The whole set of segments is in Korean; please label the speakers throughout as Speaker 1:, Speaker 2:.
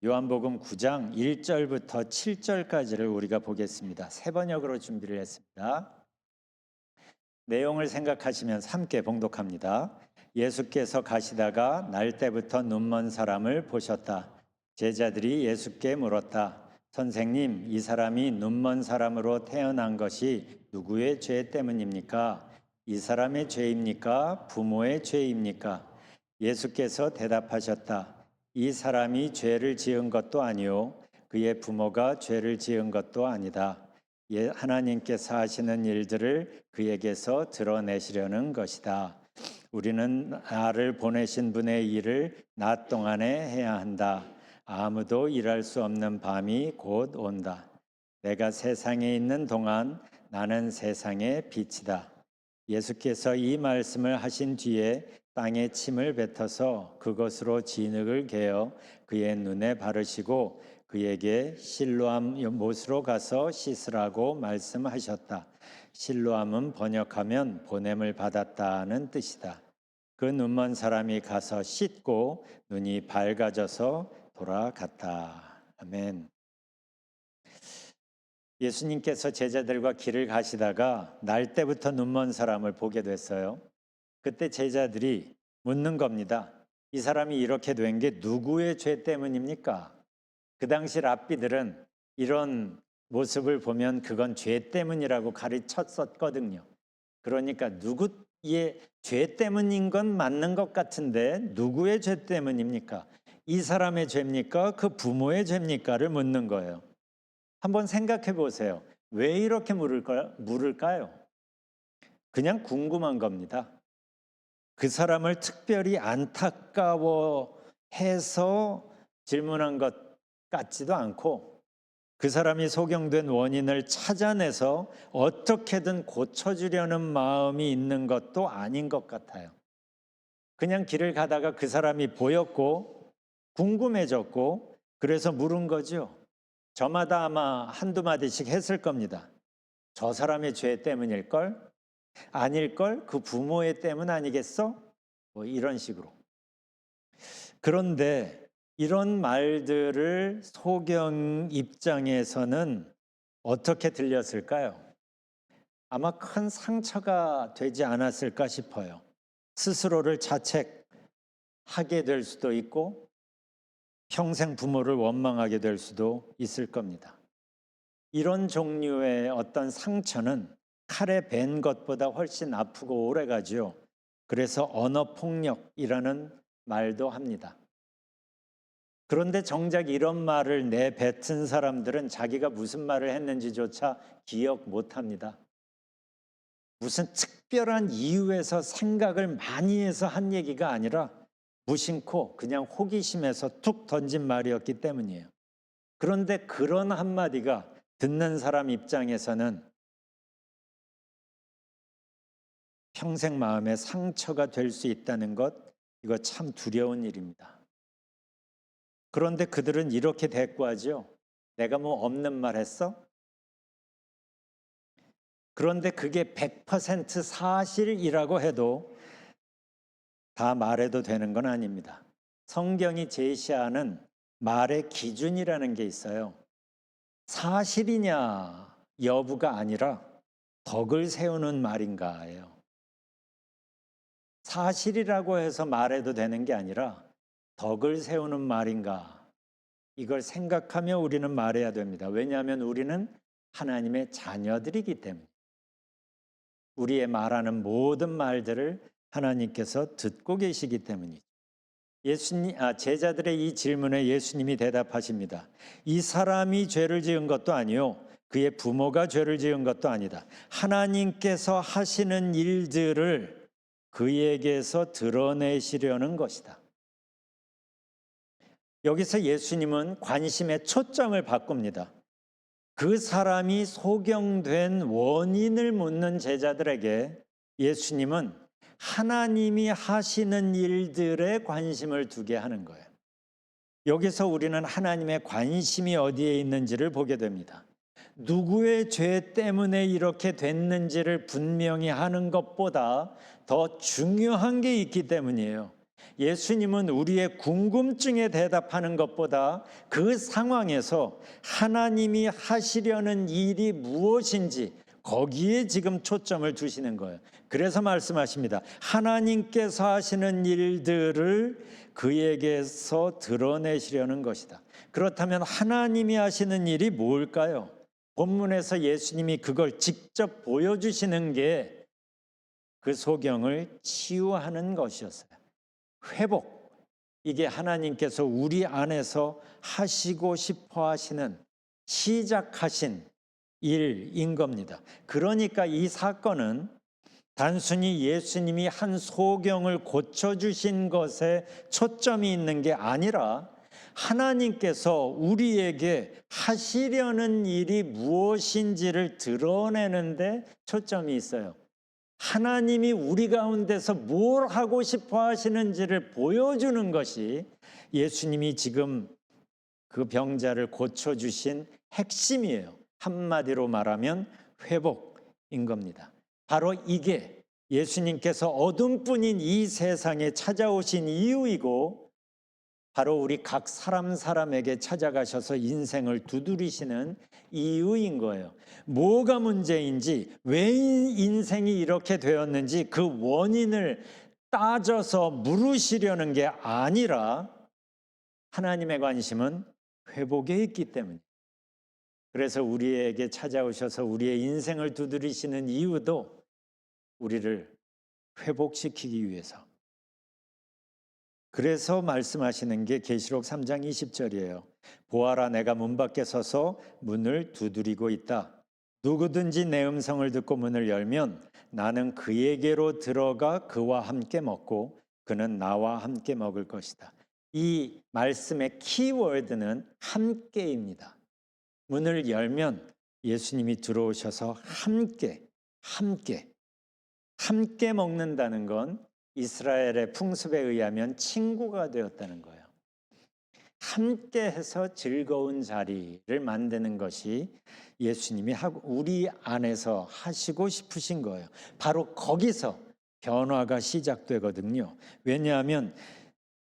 Speaker 1: 요한복음 9장 1절부터 7절까지를 우리가 보겠습니다. 세 번역으로 준비를 했습니다. 내용을 생각하시면서 함께 봉독합니다. 예수께서 가시다가 날 때부터 눈먼 사람을 보셨다. 제자들이 예수께 물었다. 선생님, 이 사람이 눈먼 사람으로 태어난 것이 누구의 죄 때문입니까? 이 사람의 죄입니까? 부모의 죄입니까? 예수께서 대답하셨다. 이 사람이 죄를 지은 것도 아니요 그의 부모가 죄를 지은 것도 아니다. 하나님께서 하시는 일들을 그에게서 드러내시려는 것이다. 우리는 나를 보내신 분의 일을 낮 동안에 해야 한다. 아무도 일할 수 없는 밤이 곧 온다. 내가 세상에 있는 동안 나는 세상의 빛이다. 예수께서 이 말씀을 하신 뒤에 땅에 침을 뱉어서 그것으로 진흙을 개어 그의 눈에 바르시고 그에게 실로암 못으로 가서 씻으라고 말씀하셨다. 실로암은 번역하면 보냄을 받았다는 뜻이다. 그 눈먼 사람이 가서 씻고 눈이 밝아져서 돌아갔다. 아멘. 예수님께서 제자들과 길을 가시다가 날 때부터 눈먼 사람을 보게 됐어요. 그때 제자들이 묻는 겁니다. 이 사람이 이렇게 된 게 누구의 죄 때문입니까? 그 당시 랍비들은 이런 모습을 보면 그건 죄 때문이라고 가르쳤었거든요. 그러니까 누구의 죄 때문인 건 맞는 것 같은데 누구의 죄 때문입니까? 이 사람의 죄입니까? 그 부모의 죄입니까?를 묻는 거예요. 한번 생각해 보세요. 왜 이렇게 물을까요? 그냥 궁금한 겁니다. 그 사람을 특별히 안타까워해서 질문한 것 같지도 않고 그 사람이 소경된 원인을 찾아내서 어떻게든 고쳐주려는 마음이 있는 것도 아닌 것 같아요. 그냥 길을 가다가 그 사람이 보였고 궁금해졌고 그래서 물은 거죠. 저마다 아마 한두 마디씩 했을 겁니다. 저 사람의 죄 때문일걸? 아닐걸? 그 부모의 때문 아니겠어? 뭐 이런 식으로. 그런데 이런 말들을 소경 입장에서는 어떻게 들렸을까요? 아마 큰 상처가 되지 않았을까 싶어요. 스스로를 자책하게 될 수도 있고 평생 부모를 원망하게 될 수도 있을 겁니다. 이런 종류의 어떤 상처는 칼에 벤 것보다 훨씬 아프고 오래가죠. 그래서 언어폭력이라는 말도 합니다. 그런데 정작 이런 말을 내뱉은 사람들은 자기가 무슨 말을 했는지조차 기억 못합니다. 무슨 특별한 이유에서 생각을 많이 해서 한 얘기가 아니라 무심코 그냥 호기심에서 툭 던진 말이었기 때문이에요. 그런데 그런 한마디가 듣는 사람 입장에서는 평생 마음에 상처가 될 수 있다는 것, 이거 참 두려운 일입니다. 그런데 그들은 이렇게 대꾸하죠. 내가 뭐 없는 말 했어? 그런데 그게 100% 사실이라고 해도 다 말해도 되는 건 아닙니다. 성경이 제시하는 말의 기준이라는 게 있어요. 사실이냐 여부가 아니라 덕을 세우는 말인가예요. 사실이라고 해서 말해도 되는 게 아니라 덕을 세우는 말인가, 이걸 생각하며 우리는 말해야 됩니다. 왜냐하면 우리는 하나님의 자녀들이기 때문에 우리의 말하는 모든 말들을 하나님께서 듣고 계시기 때문이죠. 제자들의 이 질문에 예수님이 대답하십니다. 이 사람이 죄를 지은 것도 아니요 그의 부모가 죄를 지은 것도 아니다. 하나님께서 하시는 일들을 그에게서 드러내시려는 것이다. 여기서 예수님은 관심의 초점을 바꿉니다. 그 사람이 소경된 원인을 묻는 제자들에게 예수님은 하나님이 하시는 일들에 관심을 두게 하는 거예요. 여기서 우리는 하나님의 관심이 어디에 있는지를 보게 됩니다. 누구의 죄 때문에 이렇게 됐는지를 분명히 하는 것보다 더 중요한 게 있기 때문이에요. 예수님은 우리의 궁금증에 대답하는 것보다 그 상황에서 하나님이 하시려는 일이 무엇인지 거기에 지금 초점을 두시는 거예요. 그래서 말씀하십니다. 하나님께서 하시는 일들을 그에게서 드러내시려는 것이다. 그렇다면 하나님이 하시는 일이 뭘까요? 본문에서 예수님이 그걸 직접 보여주시는 게 그 소경을 치유하는 것이었어요. 회복. 이게 하나님께서 우리 안에서 하시고 싶어 하시는, 시작하신 일인 겁니다. 그러니까 이 사건은 단순히 예수님이 한 소경을 고쳐주신 것에 초점이 있는 게 아니라 하나님께서 우리에게 하시려는 일이 무엇인지를 드러내는데 초점이 있어요. 하나님이 우리 가운데서 뭘 하고 싶어 하시는지를 보여주는 것이 예수님이 지금 그 병자를 고쳐주신 핵심이에요. 한마디로 말하면 회복인 겁니다. 바로 이게 예수님께서 어둠뿐인 이 세상에 찾아오신 이유이고 바로 우리 각 사람에게 찾아가셔서 인생을 두드리시는 이유인 거예요. 뭐가 문제인지, 왜 인생이 이렇게 되었는지 그 원인을 따져서 물으시려는 게 아니라 하나님의 관심은 회복에 있기 때문에. 그래서 우리에게 찾아오셔서 우리의 인생을 두드리시는 이유도 우리를 회복시키기 위해서. 그래서 말씀하시는 게 계시록 3장 20절이에요. 보아라, 내가 문 밖에 서서 문을 두드리고 있다. 누구든지 내 음성을 듣고 문을 열면 나는 그에게로 들어가 그와 함께 먹고 그는 나와 함께 먹을 것이다. 이 말씀의 키워드는 함께입니다. 문을 열면 예수님이 들어오셔서 함께 먹는다는 건 이스라엘의 풍습에 의하면 친구가 되었다는 거예요. 함께해서 즐거운 자리를 만드는 것이 예수님이 우리 안에서 하시고 싶으신 거예요. 바로 거기서 변화가 시작되거든요. 왜냐하면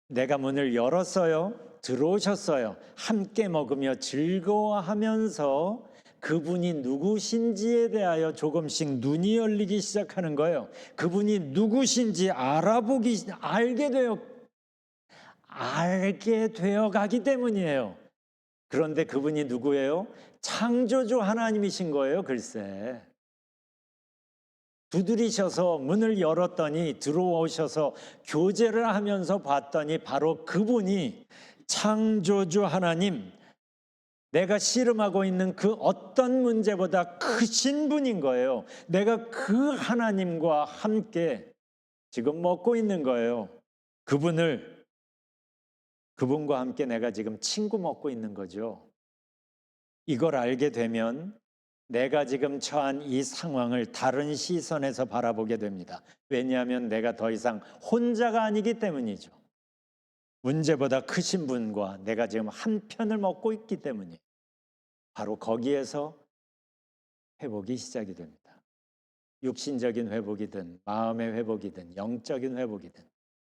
Speaker 1: 내가 문을 열었어요. 들어오셨어요. 함께 먹으며 즐거워하면서 그분이 누구신지에 대하여 조금씩 눈이 열리기 시작하는 거예요. 그분이 누구신지 알게 되어 가기 때문이에요. 그런데 그분이 누구예요? 창조주 하나님이신 거예요, 글쎄. 두드리셔서 문을 열었더니 들어오셔서 교제를 하면서 봤더니 바로 그분이 창조주 하나님, 내가 씨름하고 있는 그 어떤 문제보다 크신 분인 거예요. 내가 그 하나님과 함께 지금 먹고 있는 거예요. 그분과 함께 내가 지금 친구 먹고 있는 거죠. 이걸 알게 되면 내가 지금 처한 이 상황을 다른 시선에서 바라보게 됩니다. 왜냐하면 내가 더 이상 혼자가 아니기 때문이죠. 문제보다 크신 분과 내가 지금 한 편을 먹고 있기 때문이에요. 바로 거기에서 회복이 시작이 됩니다. 육신적인 회복이든 마음의 회복이든 영적인 회복이든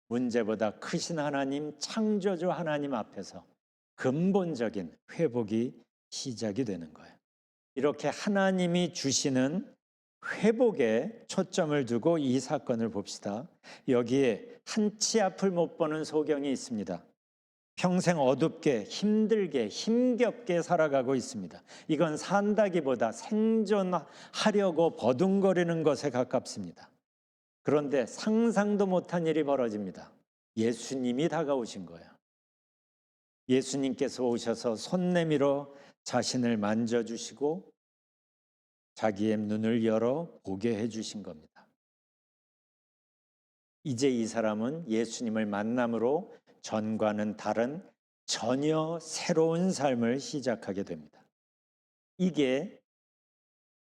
Speaker 1: 문제보다 크신 하나님, 창조주 하나님 앞에서 근본적인 회복이 시작이 되는 거예요. 이렇게 하나님이 주시는 회복에 초점을 두고 이 사건을 봅시다. 여기에 한치 앞을 못 보는 소경이 있습니다. 평생 어둡게 힘들게 힘겹게 살아가고 있습니다. 이건 산다기보다 생존하려고 버둥거리는 것에 가깝습니다. 그런데 상상도 못한 일이 벌어집니다. 예수님이 다가오신 거예요. 예수님께서 오셔서 손 내밀어 자신을 만져주시고 자기의 눈을 열어 보게 해주신 겁니다. 이제 이 사람은 예수님을 만남으로 전과는 다른 전혀 새로운 삶을 시작하게 됩니다. 이게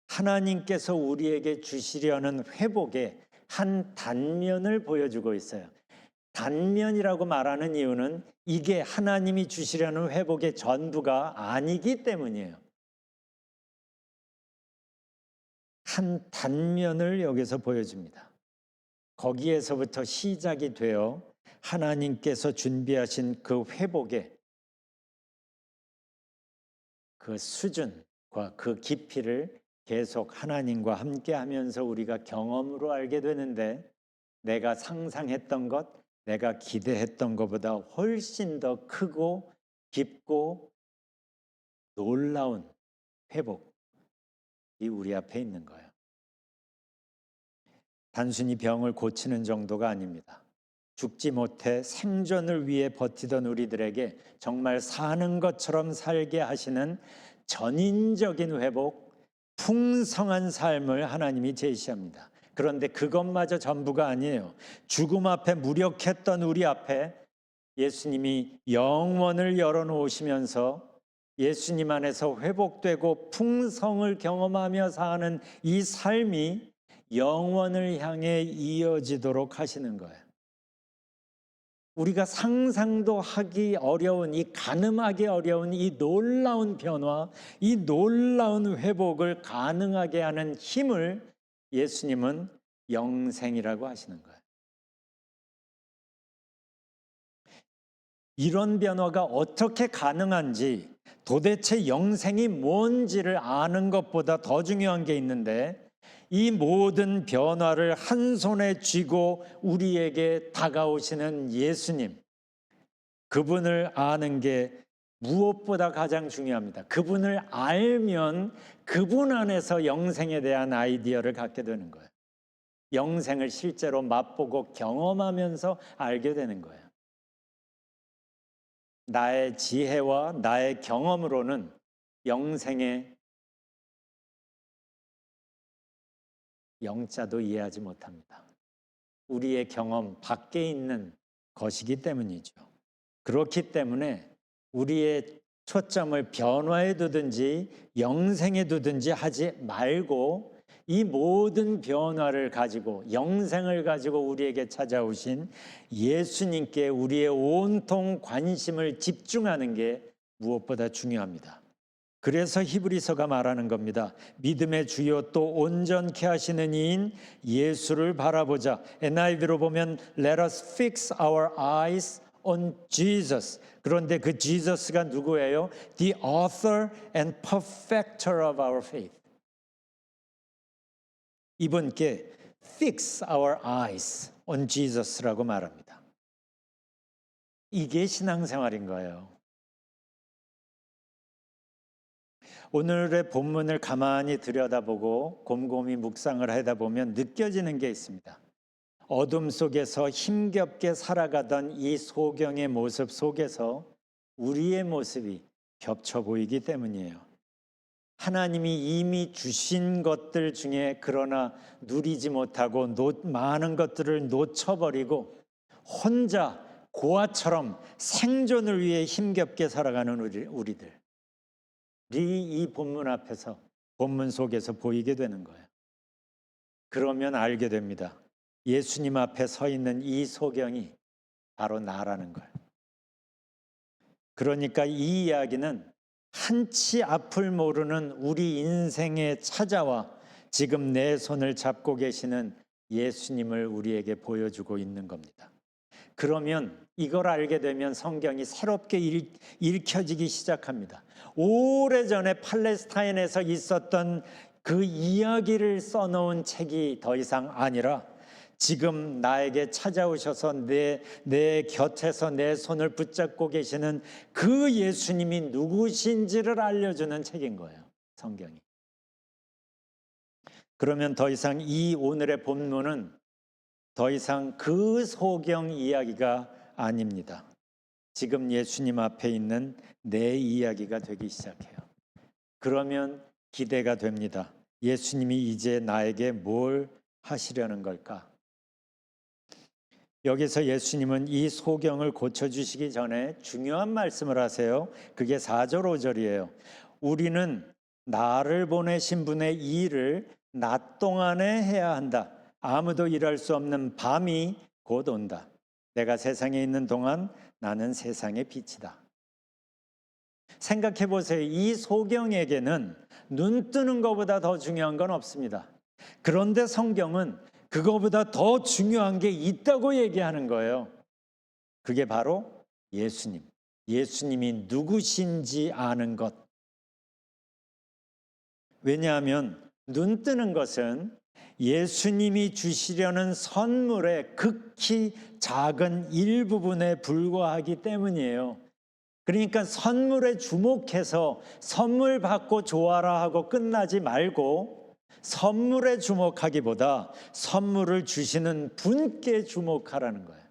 Speaker 1: 하나님께서 우리에게 주시려는 회복의 한 단면을 보여주고 있어요. 단면이라고 말하는 이유는 이게 하나님이 주시려는 회복의 전부가 아니기 때문이에요. 한 단면을 여기서 보여줍니다. 거기에서부터 시작이 되어 하나님께서 준비하신 그 회복의 그 수준과 그 깊이를 계속 하나님과 함께 하면서 우리가 경험으로 알게 되는데, 내가 상상했던 것, 내가 기대했던 것보다 훨씬 더 크고 깊고 놀라운 회복이 우리 앞에 있는 거예요. 단순히 병을 고치는 정도가 아닙니다. 죽지 못해 생존을 위해 버티던 우리들에게 정말 사는 것처럼 살게 하시는 전인적인 회복, 풍성한 삶을 하나님이 제시합니다. 그런데 그것마저 전부가 아니에요. 죽음 앞에 무력했던 우리 앞에 예수님이 영원을 열어놓으시면서 예수님 안에서 회복되고 풍성을 경험하며 사는 이 삶이 영원을 향해 이어지도록 하시는 거예요. 우리가 상상도 하기 어려운, 이 가늠하기 어려운 이 놀라운 변화, 이 놀라운 회복을 가능하게 하는 힘을 예수님은 영생이라고 하시는 거예요. 이런 변화가 어떻게 가능한지, 도대체 영생이 뭔지를 아는 것보다 더 중요한 게 있는데, 이 모든 변화를 한 손에 쥐고 우리에게 다가오시는 예수님, 그분을 아는 게 무엇보다 가장 중요합니다. 그분을 알면 그분 안에서 영생에 대한 아이디어를 갖게 되는 거예요. 영생을 실제로 맛보고 경험하면서 알게 되는 거예요. 나의 지혜와 나의 경험으로는 영생의 영자도 이해하지 못합니다. 우리의 경험 밖에 있는 것이기 때문이죠. 그렇기 때문에 우리의 초점을 변화에 두든지 영생에 두든지 하지 말고, 이 모든 변화를 가지고 영생을 가지고 우리에게 찾아오신 예수님께 우리의 온통 관심을 집중하는 게 무엇보다 중요합니다. 그래서 히브리서가 말하는 겁니다. 믿음의 주요 또 온전케 하시는 이인 예수를 바라보자. NIV로 보면 Let us fix our eyes on Jesus. 그런데 그 Jesus가 누구예요? The author and perfecter of our faith. 이분께 fix our eyes on Jesus라고 말합니다. 이게 신앙생활인 거예요. 오늘의 본문을 가만히 들여다보고 곰곰이 묵상을 하다 보면 느껴지는 게 있습니다. 어둠 속에서 힘겹게 살아가던 이 소경의 모습 속에서 우리의 모습이 겹쳐 보이기 때문이에요. 하나님이 이미 주신 것들 중에 그러나 누리지 못하고 많은 것들을 놓쳐버리고 혼자 고아처럼 생존을 위해 힘겹게 살아가는 우리들. 이 본문 앞에서, 본문 속에서 보이게 되는 거예요. 그러면 알게 됩니다. 예수님 앞에 서 있는 이 소경이 바로 나라는 걸. 그러니까 이 이야기는 한치 앞을 모르는 우리 인생에 찾아와 지금 내 손을 잡고 계시는 예수님을 우리에게 보여주고 있는 겁니다. 그러면 이걸 알게 되면 성경이 새롭게 읽혀지기 시작합니다. 오래전에 팔레스타인에서 있었던 그 이야기를 써놓은 책이 더 이상 아니라 지금 나에게 찾아오셔서 내 곁에서 내 손을 붙잡고 계시는 그 예수님이 누구신지를 알려주는 책인 거예요, 성경이. 그러면 더 이상 이 오늘의 본문은 더 이상 그 소경 이야기가 아닙니다. 지금 예수님 앞에 있는 내 이야기가 되기 시작해요. 그러면 기대가 됩니다. 예수님이 이제 나에게 뭘 하시려는 걸까? 여기서 예수님은 이 소경을 고쳐주시기 전에 중요한 말씀을 하세요. 그게 4절 5절이에요. 우리는 나를 보내신 분의 일을 낮 동안에 해야 한다. 아무도 일할 수 없는 밤이 곧 온다. 내가 세상에 있는 동안 나는 세상의 빛이다. 생각해 보세요. 이 소경에게는 눈 뜨는 것보다 더 중요한 건 없습니다. 그런데 성경은 그거보다 더 중요한 게 있다고 얘기하는 거예요. 그게 바로 예수님. 예수님이 누구신지 아는 것. 왜냐하면 눈 뜨는 것은 예수님이 주시려는 선물의 극히 작은 일부분에 불과하기 때문이에요. 그러니까 선물에 주목해서 선물 받고 좋아라 하고 끝나지 말고 선물에 주목하기보다 선물을 주시는 분께 주목하라는 거예요.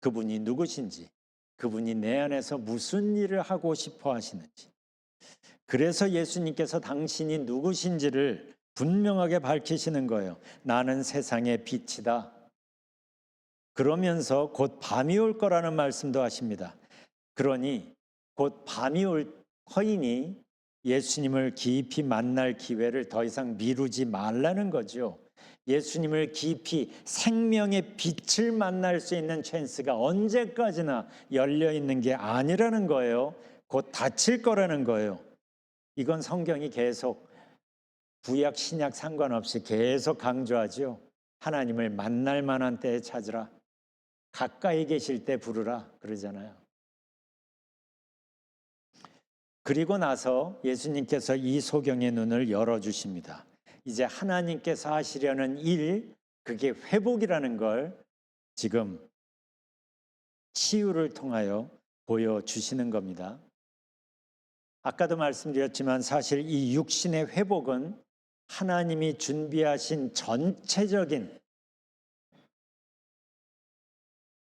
Speaker 1: 그분이 누구신지, 그분이 내 안에서 무슨 일을 하고 싶어 하시는지. 그래서 예수님께서 당신이 누구신지를 분명하게 밝히시는 거예요. 나는 세상의 빛이다. 그러면서 곧 밤이 올 거라는 말씀도 하십니다. 그러니 곧 밤이 올 터이니 예수님을 깊이 만날 기회를 더 이상 미루지 말라는 거죠. 예수님을 깊이 생명의 빛을 만날 수 있는 찬스가 언제까지나 열려 있는 게 아니라는 거예요. 곧 닫힐 거라는 거예요. 이건 성경이 계속 구약 신약 상관없이 계속 강조하죠. 하나님을 만날 만한 때에 찾으라. 가까이 계실 때 부르라 그러잖아요. 그리고 나서 예수님께서 이 소경의 눈을 열어주십니다. 이제 하나님께서 하시려는 일, 그게 회복이라는 걸 지금 치유를 통하여 보여주시는 겁니다. 아까도 말씀드렸지만 사실 이 육신의 회복은 하나님이 준비하신 전체적인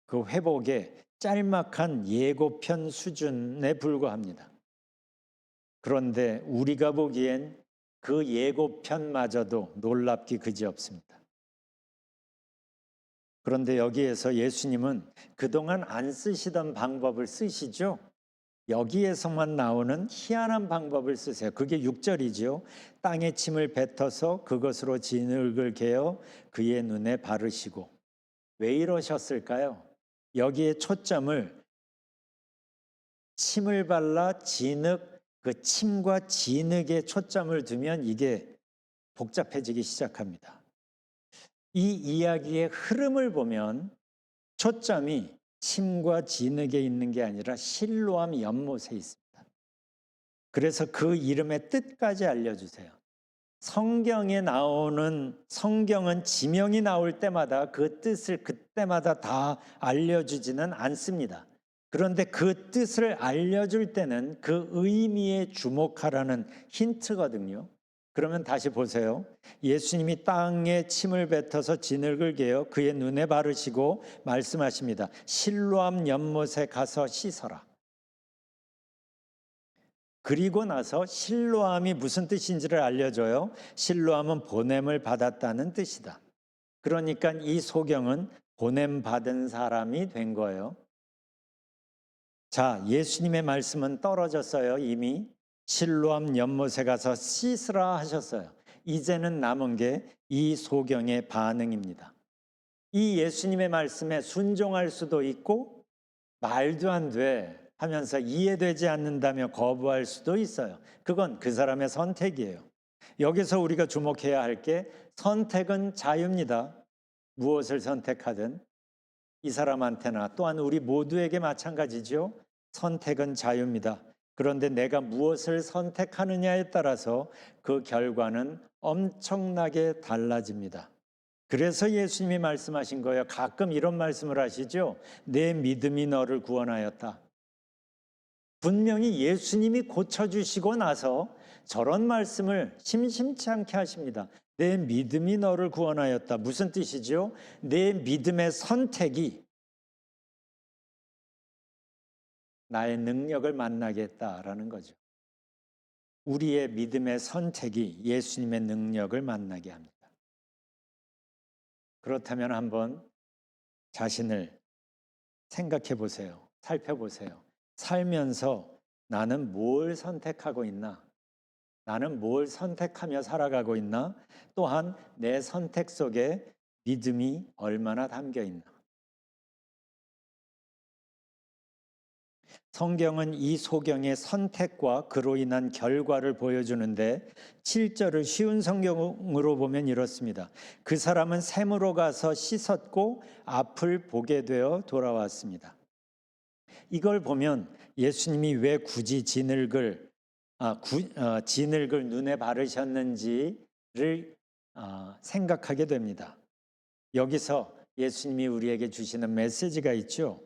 Speaker 1: 그 회복의 짤막한 예고편 수준에 불과합니다. 그런데 우리가 보기엔 그 예고편마저도 놀랍기 그지없습니다. 그런데 여기에서 예수님은 그동안 안 쓰시던 방법을 쓰시죠. 여기에서만 나오는 희한한 방법을 쓰세요. 그게 6절이죠. 땅에 침을 뱉어서 그것으로 진흙을 개어 그의 눈에 바르시고. 왜 이러셨을까요? 여기에 초점을 침을 발라 진흙, 그 침과 진흙에 초점을 두면 이게 복잡해지기 시작합니다. 이 이야기의 흐름을 보면 초점이 침과 진흙에 있는 게 아니라 실로암 연못에 있습니다. 그래서 그 이름의 뜻까지 알려주세요. 성경에 나오는, 성경은 지명이 나올 때마다 그 뜻을 그때마다 다 알려주지는 않습니다. 그런데 그 뜻을 알려줄 때는 그 의미에 주목하라는 힌트거든요. 그러면 다시 보세요. 예수님이 땅에 침을 뱉어서 진흙을 개어 그의 눈에 바르시고 말씀하십니다. 실로암 연못에 가서 씻어라. 그리고 나서 실로암이 무슨 뜻인지를 알려줘요. 실로암은 보냄을 받았다는 뜻이다. 그러니까 이 소경은 보냄 받은 사람이 된 거예요. 자, 예수님의 말씀은 떨어졌어요. 이미 실로암 연못에 가서 씻으라 하셨어요. 이제는 남은 게 이 소경의 반응입니다. 이 예수님의 말씀에 순종할 수도 있고 말도 안 돼 하면서 이해되지 않는다며 거부할 수도 있어요. 그건 그 사람의 선택이에요. 여기서 우리가 주목해야 할 게 선택은 자유입니다. 무엇을 선택하든 이 사람한테나 또한 우리 모두에게 마찬가지죠. 선택은 자유입니다. 그런데 내가 무엇을 선택하느냐에 따라서 그 결과는 엄청나게 달라집니다. 그래서 예수님이 말씀하신 거예요. 가끔 이런 말씀을 하시죠. 내 믿음이 너를 구원하였다. 분명히 예수님이 고쳐주시고 나서 저런 말씀을 심심치 않게 하십니다. 내 믿음이 너를 구원하였다. 무슨 뜻이죠? 내 믿음의 선택이 나의 능력을 만나게 했다라는 거죠. 우리의 믿음의 선택이 예수님의 능력을 만나게 합니다. 그렇다면 한번 자신을 생각해 보세요. 살펴보세요. 살면서 나는 뭘 선택하고 있나? 나는 뭘 선택하며 살아가고 있나? 또한 내 선택 속에 믿음이 얼마나 담겨 있나? 성경은 이 소경의 선택과 그로 인한 결과를 보여주는데 7절을 쉬운 성경으로 보면 이렇습니다. 그 사람은 샘으로 가서 씻었고 앞을 보게 되어 돌아왔습니다. 이걸 보면 예수님이 왜 굳이 진흙을 눈에 바르셨는지를 생각하게 됩니다. 여기서 예수님이 우리에게 주시는 메시지가 있죠.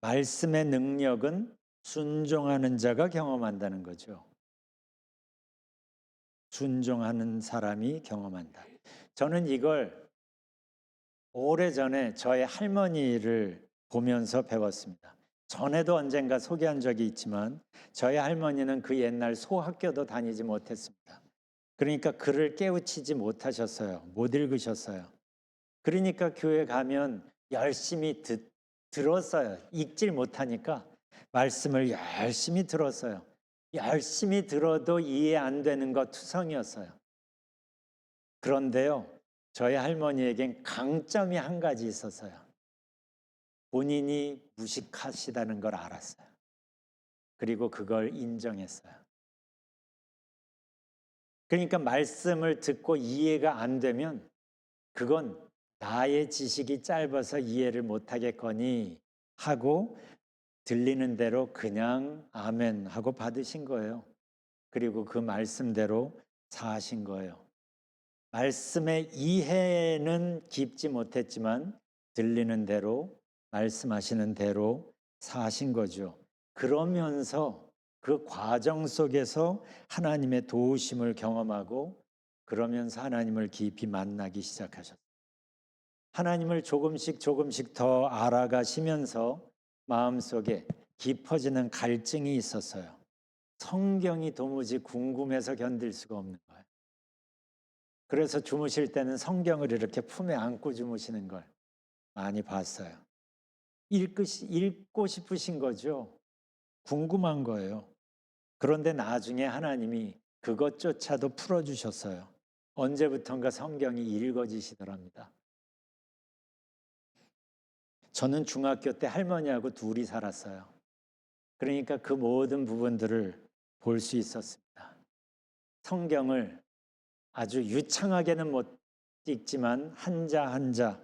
Speaker 1: 말씀의 능력은 순종하는 자가 경험한다는 거죠. 순종하는 사람이 경험한다. 저는 이걸 오래전에 저의 할머니를 보면서 배웠습니다. 전에도 언젠가 소개한 적이 있지만 저희 할머니는 그 옛날 소학교도 다니지 못했습니다. 그러니까 글을 깨우치지 못하셨어요. 못 읽으셨어요. 그러니까 교회 가면 열심히 들었어요. 읽질 못하니까 말씀을 열심히 들었어요. 열심히 들어도 이해 안 되는 거 투성이었어요. 그런데요, 저희 할머니에겐 강점이 한 가지 있었어요. 본인이 무식하시다는 걸 알았어요. 그리고 그걸 인정했어요. 그러니까 말씀을 듣고 이해가 안 되면 그건 나의 지식이 짧아서 이해를 못하겠거니 하고 들리는 대로 그냥 아멘 하고 받으신 거예요. 그리고 그 말씀대로 사신 거예요. 말씀의 이해는 깊지 못했지만 들리는 대로 말씀하시는 대로 사신 거죠. 그러면서 그 과정 속에서 하나님의 도우심을 경험하고 그러면서 하나님을 깊이 만나기 시작하셨어요. 하나님을 조금씩 더 알아가시면서 마음속에 깊어지는 갈증이 있었어요. 성경이 도무지 궁금해서 견딜 수가 없는 거예요. 그래서 주무실 때는 성경을 이렇게 품에 안고 주무시는 걸 많이 봤어요. 읽고 싶으신 거죠. 궁금한 거예요. 그런데 나중에 하나님이 그것조차도 풀어주셨어요. 언제부턴가 성경이 읽어지시더랍니다. 저는 중학교 때 할머니하고 둘이 살았어요. 그러니까 그 모든 부분들을 볼 수 있었습니다. 성경을 아주 유창하게는 못 읽지만 한자 한자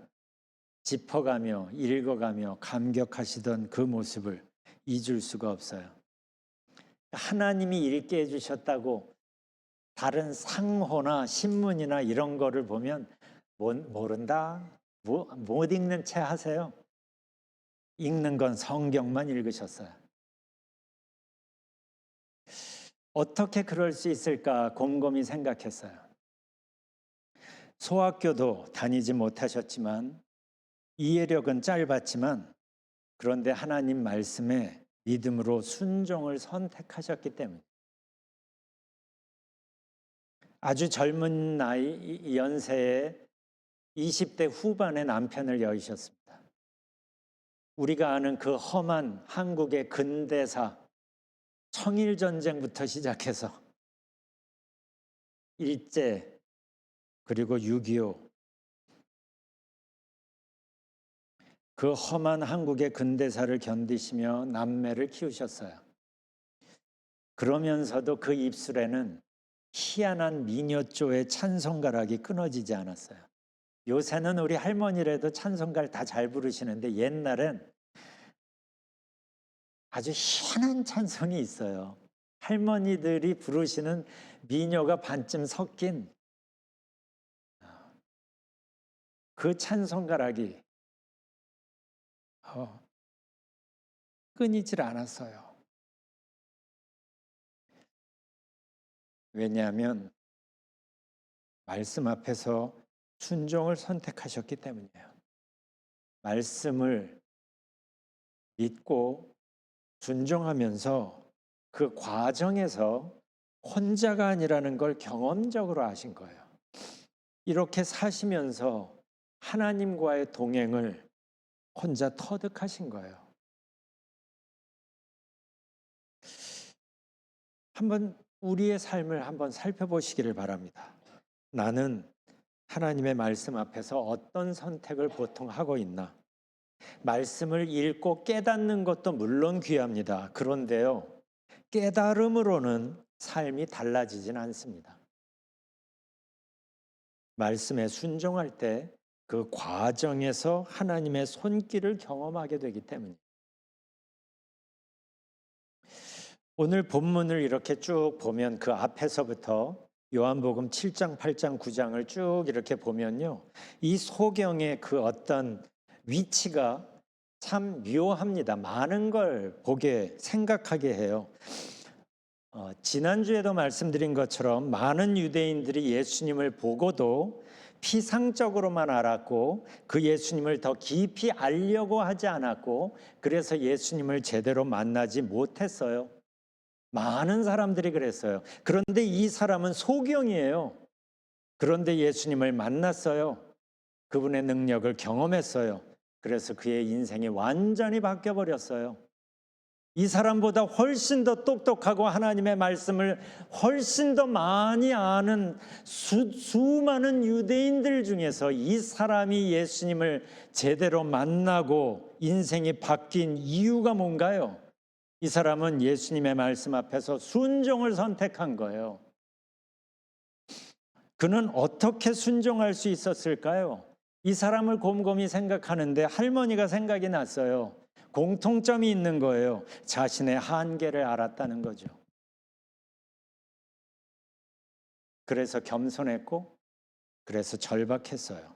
Speaker 1: 짚어가며 읽어가며 감격하시던 그 모습을 잊을 수가 없어요. 하나님이 읽게 해주셨다고 다른 상호나 신문이나 이런 거를 보면 모른다, 못 읽는 채 하세요. 읽는 건 성경만 읽으셨어요. 어떻게 그럴 수 있을까 곰곰이 생각했어요. 소학교도 다니지 못하셨지만 이해력은 짧았지만 그런데 하나님 말씀에 믿음으로 순종을 선택하셨기 때문에 아주 젊은 나이 연세에 20대 후반에 남편을 여의셨습니다. 우리가 아는 그 험한 한국의 근대사 청일전쟁부터 시작해서 일제 그리고 6.25 그 험한 한국의 근대사를 견디시며 남매를 키우셨어요. 그러면서도 그 입술에는 희한한 미녀조의 찬송가락이 끊어지지 않았어요. 요새는 우리 할머니라도 찬송가를 다 잘 부르시는데 옛날엔 아주 희한한 찬송이 있어요. 할머니들이 부르시는 미녀가 반쯤 섞인 그 찬송가락이 끊이질 않았어요. 왜냐하면 말씀 앞에서 순종을 선택하셨기 때문이에요. 말씀을 믿고 순종하면서 그 과정에서 혼자가 아니라는 걸 경험적으로 아신 거예요. 이렇게 사시면서 하나님과의 동행을 혼자 터득하신 거예요. 한번 우리의 삶을 한번 살펴보시기를 바랍니다. 나는 하나님의 말씀 앞에서 어떤 선택을 보통 하고 있나? 말씀을 읽고 깨닫는 것도 물론 귀합니다. 그런데요, 깨달음으로는 삶이 달라지진 않습니다. 말씀에 순종할 때 그 과정에서 하나님의 손길을 경험하게 되기 때문입니다. 오늘 본문을 이렇게 쭉 보면 그 앞에서부터 요한복음 7장, 8장, 9장을 쭉 이렇게 보면요, 이 소경의 그 어떤 위치가 참 묘합니다. 많은 걸 보게 생각하게 해요. 지난주에도 말씀드린 것처럼 많은 유대인들이 예수님을 보고도 피상적으로만 알았고 그 예수님을 더 깊이 알려고 하지 않았고 그래서 예수님을 제대로 만나지 못했어요. 많은 사람들이 그랬어요. 그런데 이 사람은 소경이에요. 그런데 예수님을 만났어요. 그분의 능력을 경험했어요. 그래서 그의 인생이 완전히 바뀌어버렸어요. 이 사람보다 훨씬 더 똑똑하고 하나님의 말씀을 훨씬 더 많이 아는 수많은 유대인들 중에서 이 사람이 예수님을 제대로 만나고 인생이 바뀐 이유가 뭔가요? 이 사람은 예수님의 말씀 앞에서 순종을 선택한 거예요. 그는 어떻게 순종할 수 있었을까요? 이 사람을 곰곰이 생각하는데 할머니가 생각이 났어요. 공통점이 있는 거예요. 자신의 한계를 알았다는 거죠. 그래서 겸손했고, 그래서 절박했어요.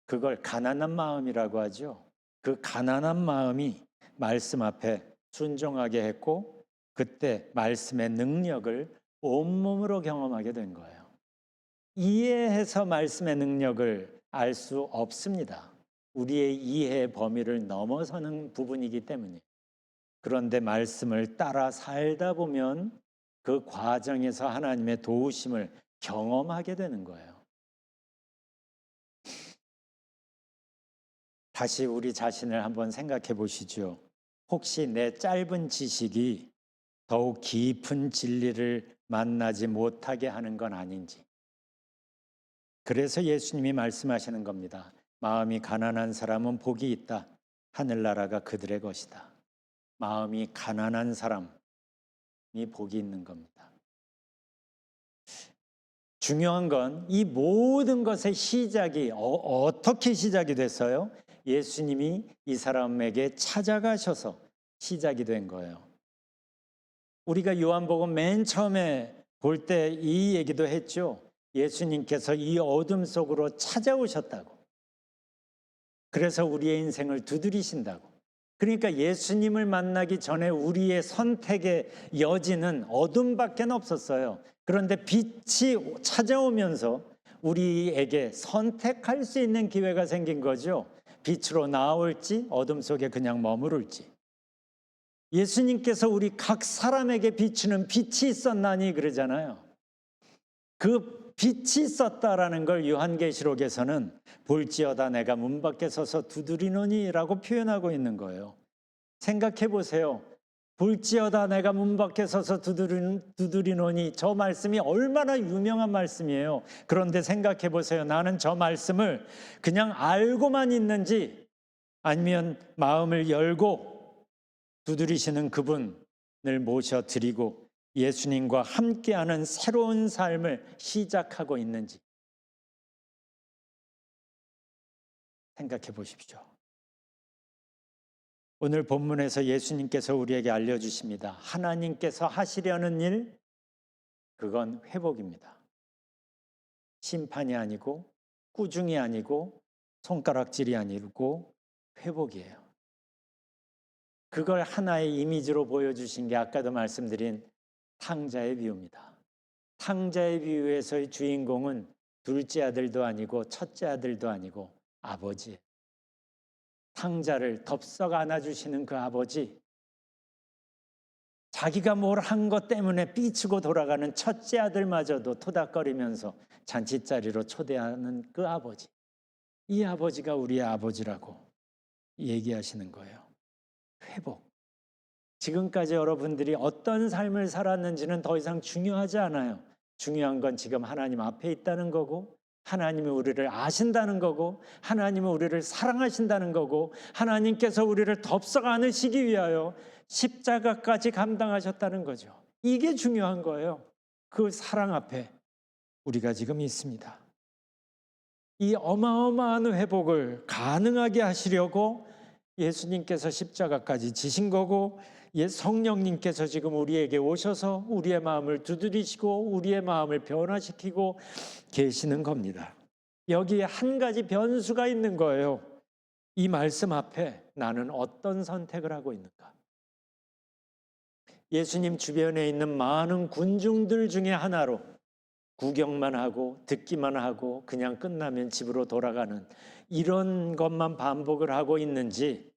Speaker 1: 그걸 가난한 마음이라고 하죠. 그 가난한 마음이 말씀 앞에 순종하게 했고, 그때 말씀의 능력을 온몸으로 경험하게 된 거예요. 이해해서 말씀의 능력을 알 수 없습니다. 우리의 이해의 범위를 넘어서는 부분이기 때문이에요. 그런데 말씀을 따라 살다 보면 그 과정에서 하나님의 도우심을 경험하게 되는 거예요. 다시 우리 자신을 한번 생각해 보시죠. 혹시 내 짧은 지식이 더욱 깊은 진리를 만나지 못하게 하는 건 아닌지. 그래서 예수님이 말씀하시는 겁니다. 마음이 가난한 사람은 복이 있다. 하늘나라가 그들의 것이다. 마음이 가난한 사람이 복이 있는 겁니다. 중요한 건 이 모든 것의 시작이 어떻게 시작이 됐어요? 예수님이 이 사람에게 찾아가셔서 시작이 된 거예요. 우리가 요한복음 맨 처음에 볼 때 이 얘기도 했죠. 예수님께서 이 어둠 속으로 찾아오셨다고. 그래서 우리의 인생을 두드리신다고. 그러니까 예수님을 만나기 전에 우리의 선택의 여지는 어둠밖에 없었어요. 그런데 빛이 찾아오면서 우리에게 선택할 수 있는 기회가 생긴 거죠. 빛으로 나올지 어둠 속에 그냥 머무를지. 예수님께서 우리 각 사람에게 비추는 빛이 있었나니 그러잖아요. 그 빛이 있었다라는 걸 요한계시록에서는 볼지어다 내가 문 밖에 서서 두드리노니라고 표현하고 있는 거예요. 생각해 보세요. 볼지어다 내가 문 밖에 서서 두드리노니 저 말씀이 얼마나 유명한 말씀이에요. 그런데 생각해 보세요. 나는 저 말씀을 그냥 알고만 있는지 아니면 마음을 열고 두드리시는 그분을 모셔드리고 예수님과 함께하는 새로운 삶을 시작하고 있는지 생각해 보십시오. 오늘 본문에서 예수님께서 우리에게 알려주십니다. 하나님께서 하시려는 일, 그건 회복입니다. 심판이 아니고 꾸중이 아니고 손가락질이 아니고 회복이에요. 그걸 하나의 이미지로 보여주신 게 아까도 말씀드린 탕자의 비유입니다. 탕자의 비유에서의 주인공은 둘째 아들도 아니고 첫째 아들도 아니고 아버지예요. 탕자를 덥석 안아주시는 그 아버지, 자기가 뭘 한 것 때문에 삐치고 돌아가는 첫째 아들마저도 토닥거리면서 잔치자리로 초대하는 그 아버지, 이 아버지가 우리의 아버지라고 얘기하시는 거예요. 회복. 지금까지 여러분들이 어떤 삶을 살았는지는 더 이상 중요하지 않아요. 중요한 건 지금 하나님 앞에 있다는 거고 하나님이 우리를 아신다는 거고, 하나님은 우리를 사랑하신다는 거고, 하나님께서 우리를 덥석 안으시기 위하여 십자가까지 감당하셨다는 거죠. 이게 중요한 거예요. 그 사랑 앞에 우리가 지금 있습니다. 이 어마어마한 회복을 가능하게 하시려고 예수님께서 십자가까지 지신 거고, 성령님께서 지금 우리에게 오셔서 우리의 마음을 두드리시고 우리의 마음을 변화시키고 계시는 겁니다. 여기에 한 가지 변수가 있는 거예요. 이 말씀 앞에 나는 어떤 선택을 하고 있는가? 예수님 주변에 있는 많은 군중들 중에 하나로 구경만 하고 듣기만 하고 그냥 끝나면 집으로 돌아가는 이런 것만 반복을 하고 있는지,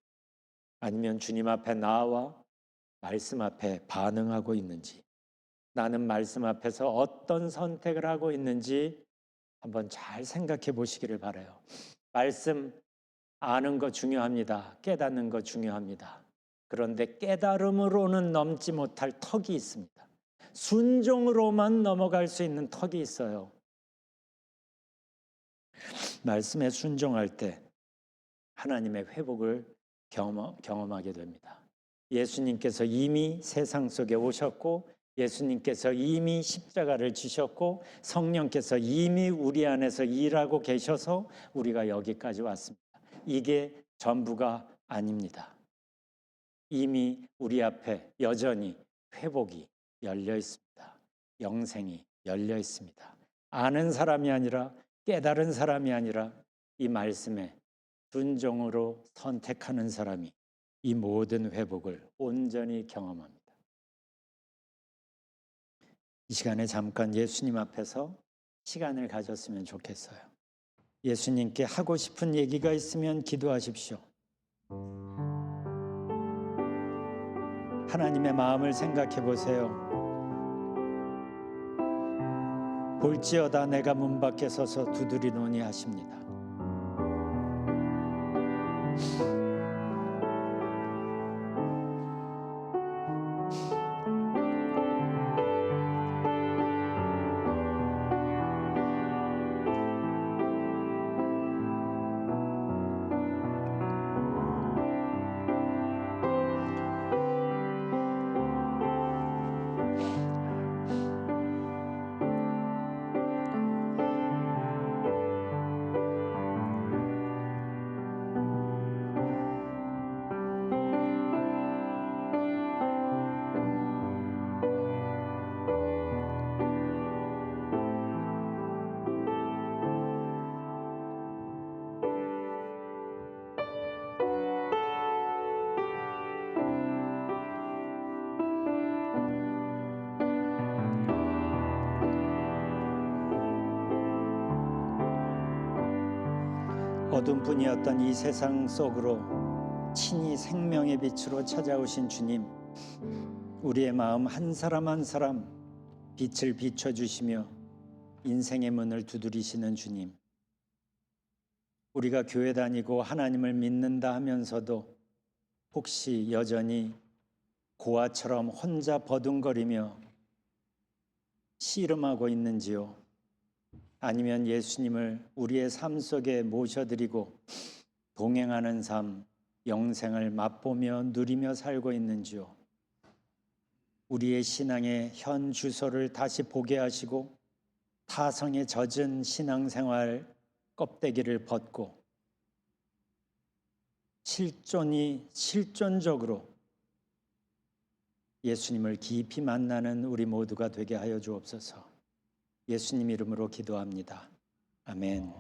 Speaker 1: 아니면 주님 앞에 나와 말씀 앞에 반응하고 있는지, 나는 말씀 앞에서 어떤 선택을 하고 있는지 한번 잘 생각해 보시기를 바라요. 말씀 아는 거 중요합니다. 깨닫는 거 중요합니다. 그런데 깨달음으로는 넘지 못할 턱이 있습니다. 순종으로만 넘어갈 수 있는 턱이 있어요. 말씀에 순종할 때 하나님의 회복을 경험하게 됩니다. 예수님께서 이미 세상 속에 오셨고, 예수님께서 이미 십자가를 지셨고, 성령께서 이미 우리 안에서 일하고 계셔서 우리가 여기까지 왔습니다. 이게 전부가 아닙니다. 이미 우리 앞에 여전히 회복이 열려 있습니다. 영생이 열려 있습니다. 아는 사람이 아니라, 깨달은 사람이 아니라 이 말씀에 순종으로 선택하는 사람이 이 모든 회복을 온전히 경험합니다. 이 시간에 잠깐 예수님 앞에서 시간을 가졌으면 좋겠어요. 예수님께 하고 싶은 얘기가 있으면 기도하십시오. 하나님의 마음을 생각해 보세요. 볼지어다 내가 문 밖에 서서 두드리노니 하십니다. 어둠 뿐이었던 이 세상 속으로 친히 생명의 빛으로 찾아오신 주님, 우리의 마음 한 사람 한 사람 빛을 비춰주시며 인생의 문을 두드리시는 주님, 우리가 교회 다니고 하나님을 믿는다 하면서도 혹시 여전히 고아처럼 혼자 버둥거리며 씨름하고 있는지요? 아니면 예수님을 우리의 삶 속에 모셔드리고 동행하는 삶, 영생을 맛보며 누리며 살고 있는지요? 우리의 신앙의 현 주소를 다시 보게 하시고 타성에 젖은 신앙생활 껍데기를 벗고 실존적으로 예수님을 깊이 만나는 우리 모두가 되게 하여 주옵소서. 예수님 이름으로 기도합니다. 아멘.